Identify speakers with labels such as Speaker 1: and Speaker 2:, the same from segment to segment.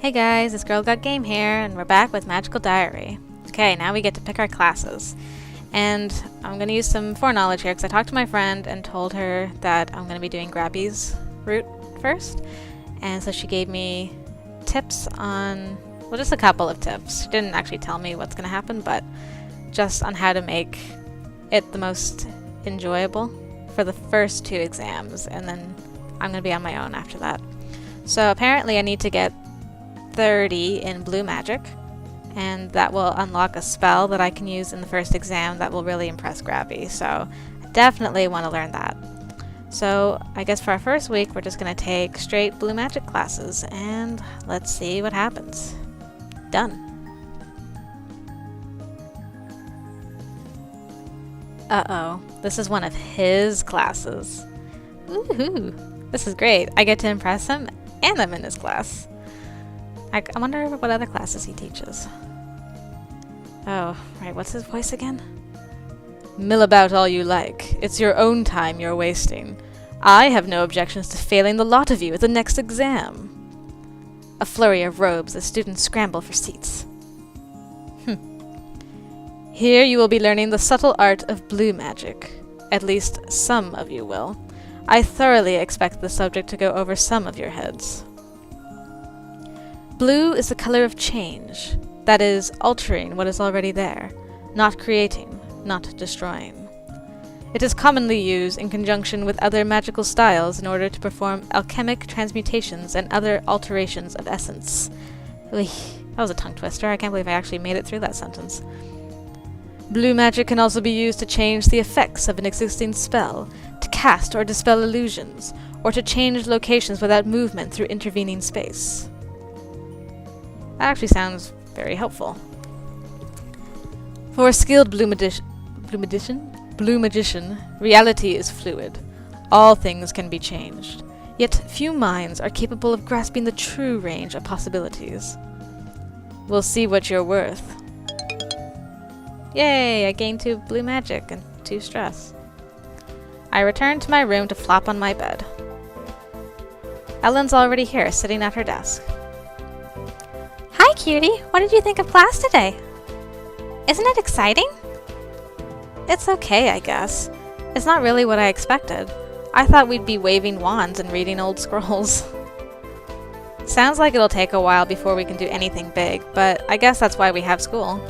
Speaker 1: Hey guys, it's Girl Got Game here, and we're back with Magical Diary. Okay, now we get to pick our classes. And I'm going to use some foreknowledge here, because I talked to my friend and told her that I'm going to be doing Grabby's route first. And so she gave me tips on, well, just a couple of tips. She didn't actually tell me what's going to happen, but just on how to make it the most enjoyable for the first 2 exams, and then I'm going to be on my own after that. So apparently I need to get 30 in blue magic, and that will unlock a spell that I can use in the first exam that will really impress Grabby, so I definitely want to learn that. So I guess for our first week we're just going to take straight blue magic classes, and let's see what happens. Done. Uh-oh, this is one of his classes. Woohoo! This is great. I get to impress him, and I'm in his class. I wonder what other classes he teaches. Oh, right, what's his voice again? Mill about all you like. It's your own time you're wasting. I have no objections to failing the lot of you at the next exam. A flurry of robes as students scramble for seats. Here you will be learning the subtle art of blue magic. At least some of you will. I thoroughly expect the subject to go over some of your heads. Blue is the color of change, that is, altering what is already there, not creating, not destroying. It is commonly used in conjunction with other magical styles in order to perform alchemic transmutations and other alterations of essence. That was a tongue twister. I can't believe I actually made it through that sentence. Blue magic can also be used to change the effects of an existing spell, to cast or dispel illusions, or to change locations without movement through intervening space. That actually sounds very helpful. For a skilled blue magician, reality is fluid. All things can be changed. Yet few minds are capable of grasping the true range of possibilities. We'll see what you're worth. Yay! I gained 2 blue magic and 2 stress. I return to my room to flop on my bed. Ellen's already here, sitting at her desk. Hi, Cutie. What did you think of class today? Isn't it exciting? It's okay, I guess. It's not really what I expected. I thought we'd be waving wands and reading old scrolls. Sounds like it'll take a while before we can do anything big, but I guess that's why we have school.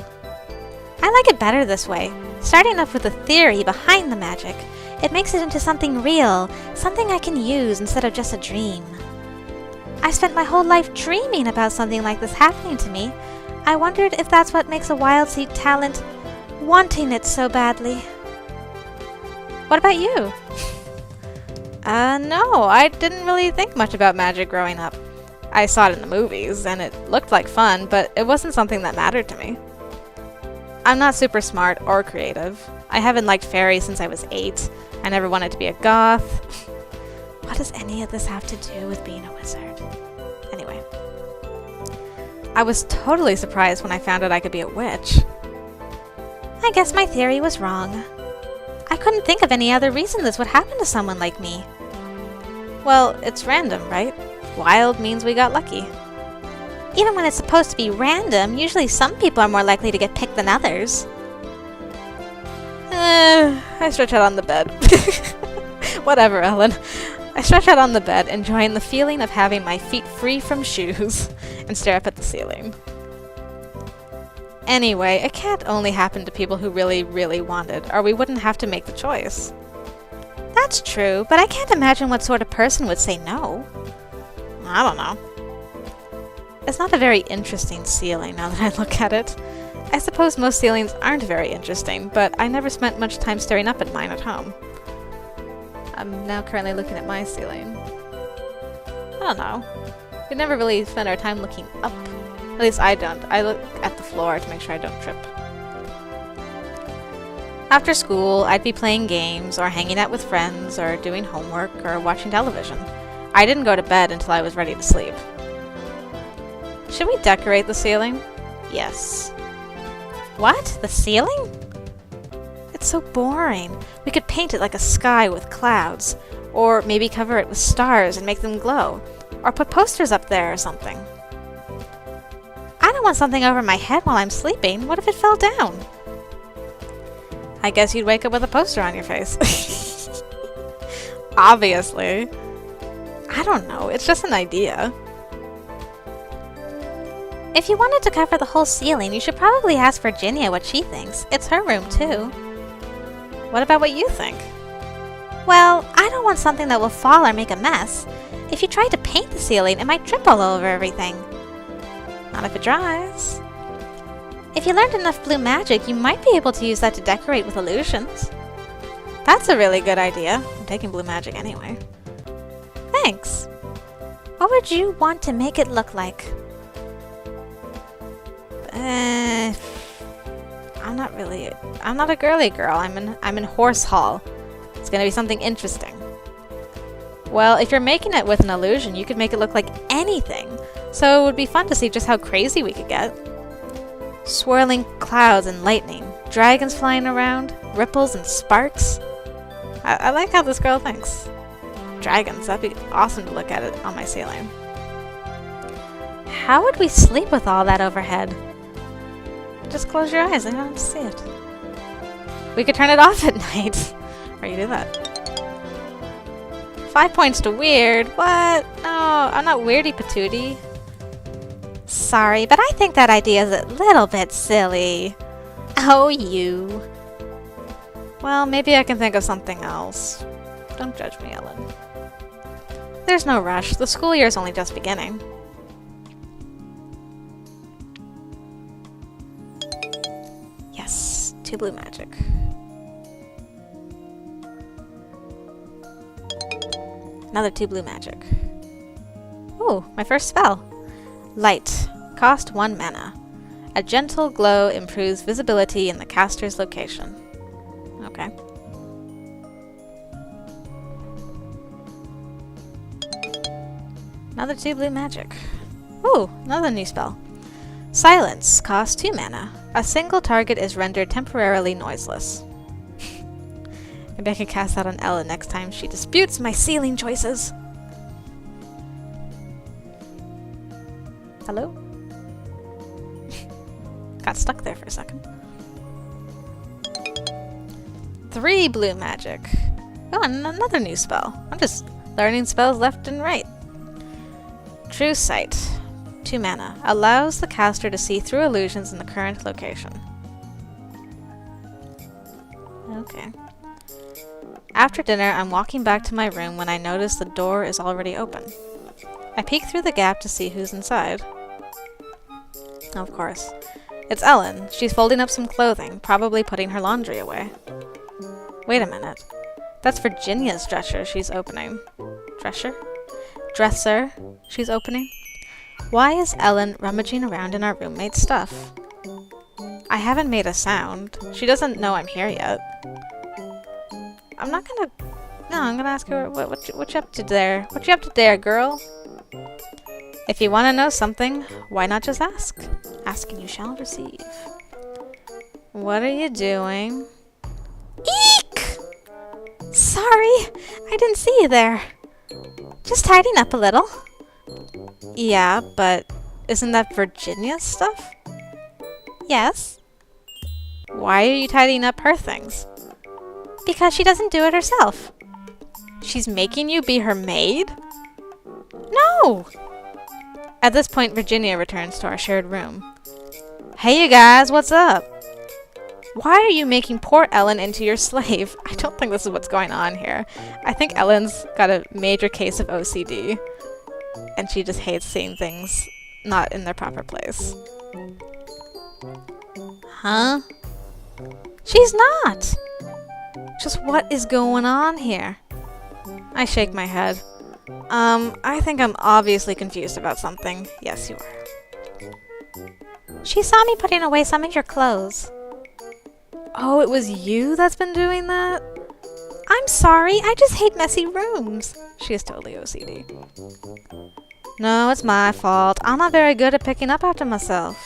Speaker 1: I like it better this way. Starting off with a theory behind the magic. It makes it into something real, something I can use instead of just a dream. I spent my whole life dreaming about something like this happening to me. I wondered if that's what makes a wild seed talent, wanting it so badly. What about you? No, I didn't really think much about magic growing up. I saw it in the movies, and it looked like fun, but it wasn't something that mattered to me. I'm not super smart or creative. I haven't liked fairies since I was 8. I never wanted to be a goth. What does any of this have to do with being a wizard? Anyway. I was totally surprised when I found out I could be a witch. I guess my theory was wrong. I couldn't think of any other reason this would happen to someone like me. Well, it's random, right? Wild means we got lucky. Even when it's supposed to be random, usually some people are more likely to get picked than others. I stretch out on the bed. Whatever, Ellen. I stretch out on the bed, enjoying the feeling of having my feet free from shoes, and stare up at the ceiling. Anyway, it can't only happen to people who really, really want it, or we wouldn't have to make the choice. That's true, but I can't imagine what sort of person would say no. I don't know. It's not a very interesting ceiling now that I look at it. I suppose most ceilings aren't very interesting, but I never spent much time staring up at mine at home. I'm now currently looking at my ceiling. I don't know. We never really spend our time looking up. At least I don't. I look at the floor to make sure I don't trip. After school, I'd be playing games, or hanging out with friends, or doing homework, or watching television. I didn't go to bed until I was ready to sleep. Should we decorate the ceiling? Yes. What? The ceiling? It's so boring. We could paint it like a sky with clouds, or maybe cover it with stars and make them glow, or put posters up there or something. don't want something over my head while I'm sleeping. What if it fell down? I guess you'd wake up with a poster on your face. Obviously. I don't know, it's just an idea. If you wanted to cover the whole ceiling, you should probably ask Virginia what she thinks. It's her room, too. What about what you think? Well, I don't want something that will fall or make a mess. If you tried to paint the ceiling, it might drip all over everything. Not if it dries. If you learned enough blue magic, you might be able to use that to decorate with illusions. That's a really good idea. I'm taking blue magic anyway. Thanks. What would you want to make it look like? I'm not a girly girl. I'm in Horse Hall. It's gonna be something interesting. Well, if you're making it with an illusion, you could make it look like anything. So it would be fun to see just how crazy we could get. Swirling clouds and lightning, dragons flying around, ripples and sparks. I like how this girl thinks. Dragons, that'd be awesome to look at it on my ceiling. How would we sleep with all that overhead? Just close your eyes and you don't have to see it. We could turn it off at night. Or you do that. 5 points to weird. What? No, I'm not weirdy patootie. Sorry, but I think that idea is a little bit silly. Oh, you. Well, maybe I can think of something else. Don't judge me, Ellen. There's no rush. The school year is only just beginning. Yes, 2 blue magic. Another 2 blue magic. Ooh, my first spell. Light. Cost 1 mana. A gentle glow improves visibility in the caster's location. Okay. Another 2 blue magic. Ooh, another new spell. Silence. Cost 2 mana. A single target is rendered temporarily noiseless. Maybe I can cast that on Ella next time she disputes my ceiling choices. Hello? Got stuck there for a second. 3 blue magic. Oh, and another new spell. I'm just learning spells left and right. True Sight. 2 mana. Allows the caster to see through illusions in the current location. Okay. After dinner, I'm walking back to my room when I notice the door is already open. I peek through the gap to see who's inside. Of course. It's Ellen. She's folding up some clothing, probably putting her laundry away. Wait a minute. That's Virginia's dresser she's opening. Dresser? Dresser she's opening? Why is Ellen rummaging around in our roommate's stuff? I haven't made a sound. She doesn't know I'm here yet. I'm gonna ask her, what you up to there? What you up to there, girl? If you want to know something, why not just ask? Ask and you shall receive. What are you doing? Eek! Sorry, I didn't see you there. Just tidying up a little. Yeah, but isn't that Virginia's stuff? Yes. Why are you tidying up her things? Because she doesn't do it herself. She's making you be her maid? No! At this point, Virginia returns to our shared room. Hey you guys, what's up? Why are you making poor Ellen into your slave? I don't think this is what's going on here. I think Ellen's got a major case of OCD. And she just hates seeing things not in their proper place. Huh? She's not! Just what is going on here? I shake my head. I think I'm obviously confused about something. Yes, you are. She saw me putting away some of your clothes. Oh, it was you that's been doing that? I'm sorry, I just hate messy rooms. She is totally OCD. No, it's my fault. I'm not very good at picking up after myself.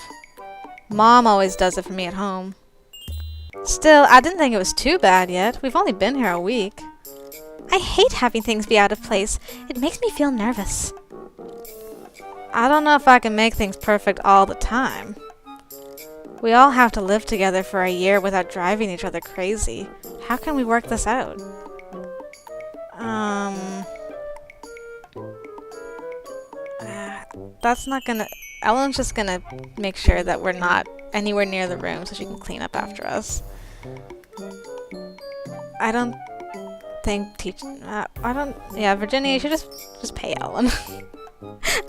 Speaker 1: Mom always does it for me at home. Still, I didn't think it was too bad yet. We've only been here a week. I hate having things be out of place. It makes me feel nervous. I don't know if I can make things perfect all the time. We all have to live together for a year without driving each other crazy. How can we work this out? That's not gonna... Ellen's just gonna make sure that we're not anywhere near the room so she can clean up after us. I don't think yeah, Virginia, you should just pay Ellen.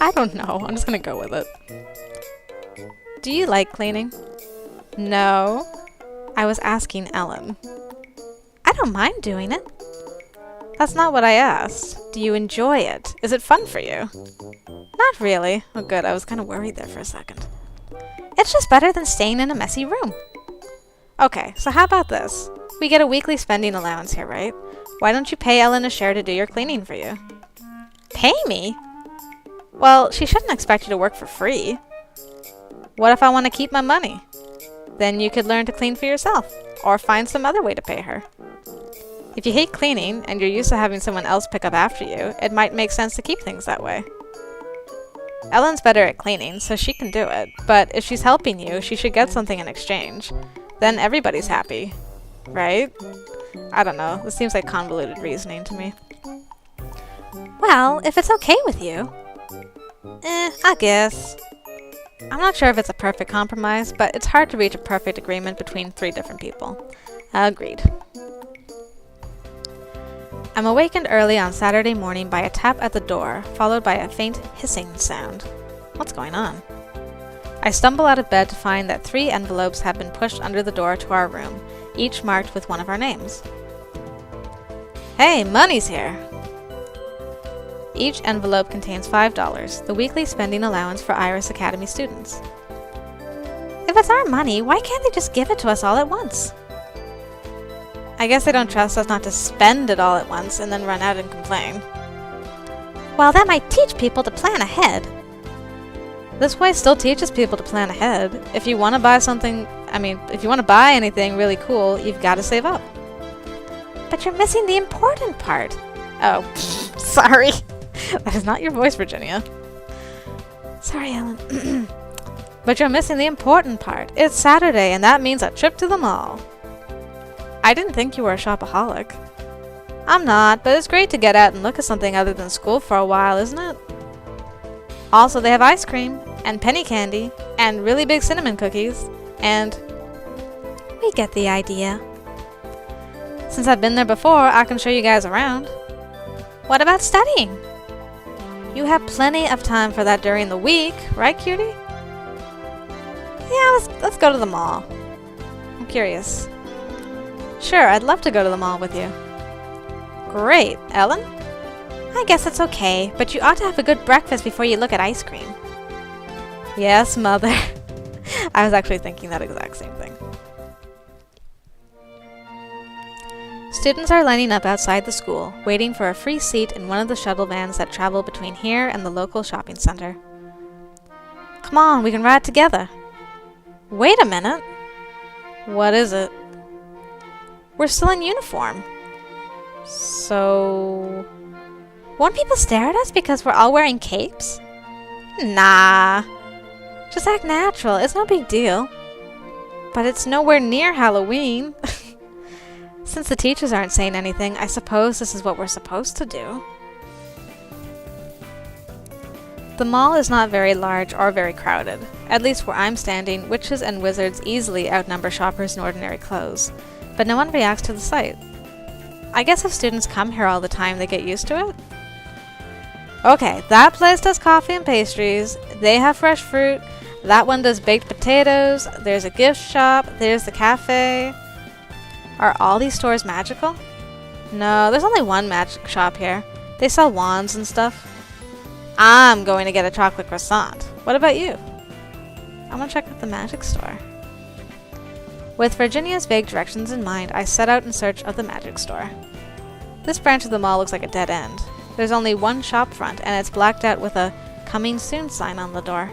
Speaker 1: I don't know. I'm just gonna go with it. Do you like cleaning? No. I was asking Ellen. I don't mind doing it. That's not what I asked. Do you enjoy it? Is it fun for you? Not really. Oh good, I was kind of worried there for a second. It's just better than staying in a messy room. Okay, so how about this? We get a weekly spending allowance here, right? Why don't you pay Ellen a share to do your cleaning for you? Pay me? Well, she shouldn't expect you to work for free. What if I want to keep my money? Then you could learn to clean for yourself, or find some other way to pay her. If you hate cleaning, and you're used to having someone else pick up after you, it might make sense to keep things that way. Ellen's better at cleaning, so she can do it, but if she's helping you, she should get something in exchange. Then everybody's happy. Right? I don't know, this seems like convoluted reasoning to me. Well, if it's okay with you. I guess. I'm not sure if it's a perfect compromise, but it's hard to reach a perfect agreement between 3 different people. Agreed. I'm awakened early on Saturday morning by a tap at the door, followed by a faint hissing sound. What's going on? I stumble out of bed to find that 3 envelopes have been pushed under the door to our room, each marked with one of our names. Hey, money's here! Each envelope contains $5, the weekly spending allowance for Iris Academy students. If it's our money, why can't they just give it to us all at once? I guess they don't trust us not to spend it all at once and then run out and complain. Well, that might teach people to plan ahead. This way still teaches people to plan ahead. If you want to buy something, if you want to buy anything really cool, you've got to save up. But you're missing the important part. Oh, sorry. That is not your voice, Virginia. Sorry, Ellen. But you're missing the important part. It's Saturday, and that means a trip to the mall. I didn't think you were a shopaholic. I'm not, but it's great to get out and look at something other than school for a while, isn't it? Also, they have ice cream, and penny candy, and really big cinnamon cookies, and... We get the idea. Since I've been there before, I can show you guys around. What about studying? You have plenty of time for that during the week, right, Cutie? Yeah, let's go to the mall. I'm curious. Sure, I'd love to go to the mall with you. Great. Ellen? I guess it's okay, but you ought to have a good breakfast before you look at ice cream. Yes, Mother. I was actually thinking that exact same thing. Students are lining up outside the school, waiting for a free seat in one of the shuttle vans that travel between here and the local shopping center. Come on, we can ride together. Wait a minute. What is it? We're still in uniform. So... Won't people stare at us because we're all wearing capes? Nah. Just act natural. It's no big deal. But it's nowhere near Halloween. Since the teachers aren't saying anything, I suppose this is what we're supposed to do. The mall is not very large or very crowded. At least where I'm standing, witches and wizards easily outnumber shoppers in ordinary clothes. But no one reacts to the sight. I guess if students come here all the time, they get used to it? Okay, that place does coffee and pastries, they have fresh fruit, that one does baked potatoes, there's a gift shop, there's the cafe. Are all these stores magical? No, there's only one magic shop here. They sell wands and stuff. I'm going to get a chocolate croissant. What about you? I'm gonna check out the magic store. With Virginia's vague directions in mind, I set out in search of the magic store. This branch of the mall looks like a dead end. There's only one shop front, and it's blacked out with a "Coming Soon" sign on the door.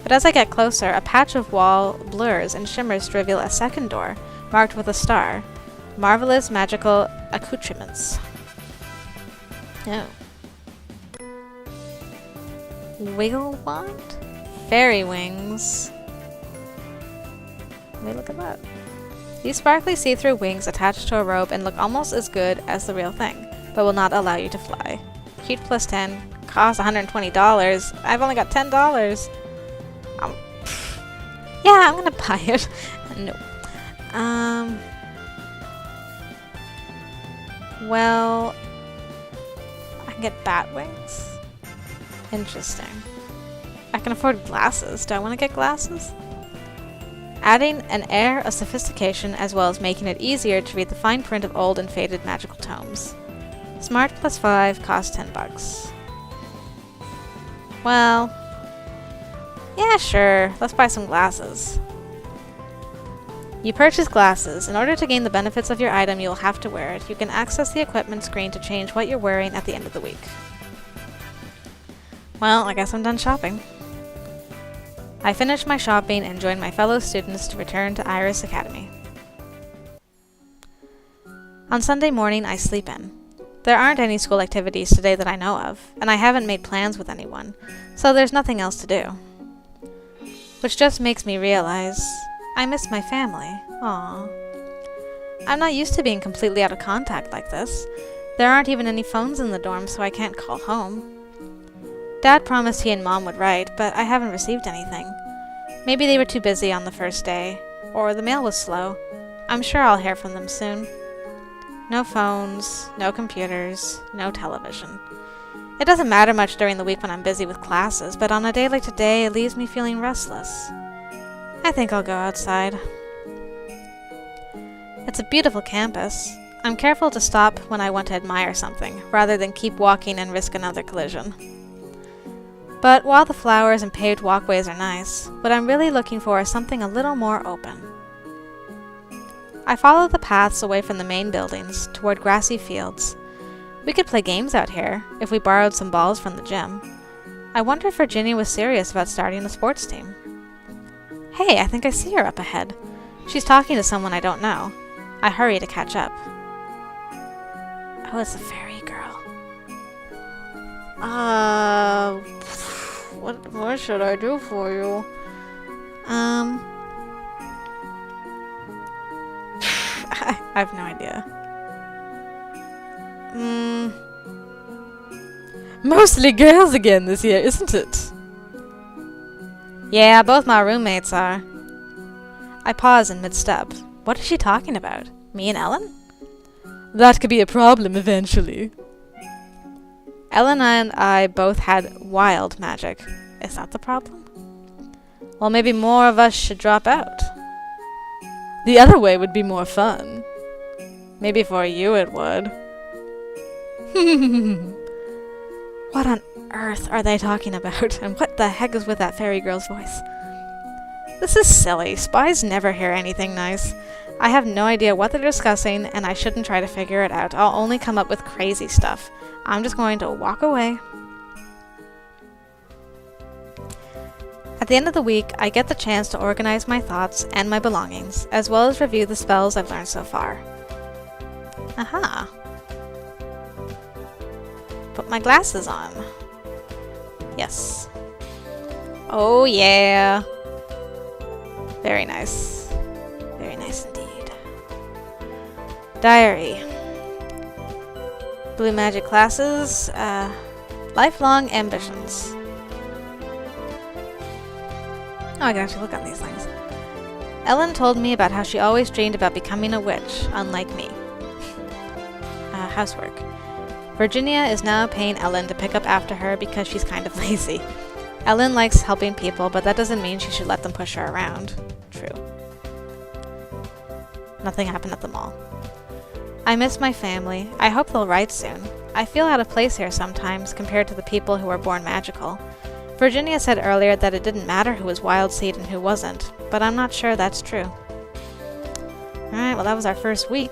Speaker 1: But as I get closer, a patch of wall blurs and shimmers to reveal a second door, marked with a star. Marvelous magical accoutrements. Oh. Wiggle wand? Fairy wings. Let me look at that. These sparkly see-through wings attach to a robe and look almost as good as the real thing, but will not allow you to fly. Cute plus 10. Cost $120. I've only got $10. Yeah, I'm gonna buy it. No. Well, I can get bat wings. Interesting. I can afford glasses. Do I want to get glasses? Adding an air of sophistication as well as making it easier to read the fine print of old and faded magical tomes. Smart plus 5 costs $10. Well, yeah, sure. Let's buy some glasses. You purchase glasses. In order to gain the benefits of your item, you will have to wear it. You can access the equipment screen to change what you're wearing at the end of the week. Well, I guess I'm done shopping. I finished my shopping and joined my fellow students to return to Iris Academy. On Sunday morning, I sleep in. There aren't any school activities today that I know of, and I haven't made plans with anyone, so there's nothing else to do. Which just makes me realize I miss my family. Aww. I'm not used to being completely out of contact like this. There aren't even any phones in the dorm, so I can't call home. Dad promised he and Mom would write, but I haven't received anything. Maybe they were too busy on the first day, or the mail was slow. I'm sure I'll hear from them soon. No phones, no computers, no television. It doesn't matter much during the week when I'm busy with classes, but on a day like today, it leaves me feeling restless. I think I'll go outside. It's a beautiful campus. I'm careful to stop when I want to admire something, rather than keep walking and risk another collision. But while the flowers and paved walkways are nice, what I'm really looking for is something a little more open. I follow the paths away from the main buildings, toward grassy fields. We could play games out here, if we borrowed some balls from the gym. I wonder if Virginia was serious about starting a sports team. Hey, I think I see her up ahead. She's talking to someone I don't know. I hurry to catch up. Oh, it's a fairy girl. What should I do for you? I have no idea. Mostly girls again this year, isn't it? Yeah, both my roommates are. I pause in mid-step. What is she talking about? Me and Ellen? That could be a problem eventually. Ellen and I both had wild magic. Is that the problem? Well, maybe more of us should drop out. The other way would be more fun. Maybe for you it would. What on earth are they talking about? And what the heck is with that fairy girl's voice? This is silly. Spies never hear anything nice. I have no idea what they're discussing, and I shouldn't try to figure it out. I'll only come up with crazy stuff. I'm just going to walk away. At the end of the week, I get the chance to organize my thoughts and my belongings, as well as review the spells I've learned so far. Aha! Put my glasses on. Yes. Oh yeah! Very nice. Very nice indeed. Diary. Blue magic classes. Lifelong ambitions. Oh, I can actually look on these things. Ellen told me about how she always dreamed about becoming a witch, unlike me. Housework. Virginia is now paying Ellen to pick up after her because she's kind of lazy. Ellen likes helping people, but that doesn't mean she should let them push her around. True. Nothing happened at the mall. I miss my family. I hope they'll write soon. I feel out of place here sometimes compared to the people who were born magical. Virginia said earlier that it didn't matter who was wild seed and who wasn't, but I'm not sure that's true. Alright, well that was our first week.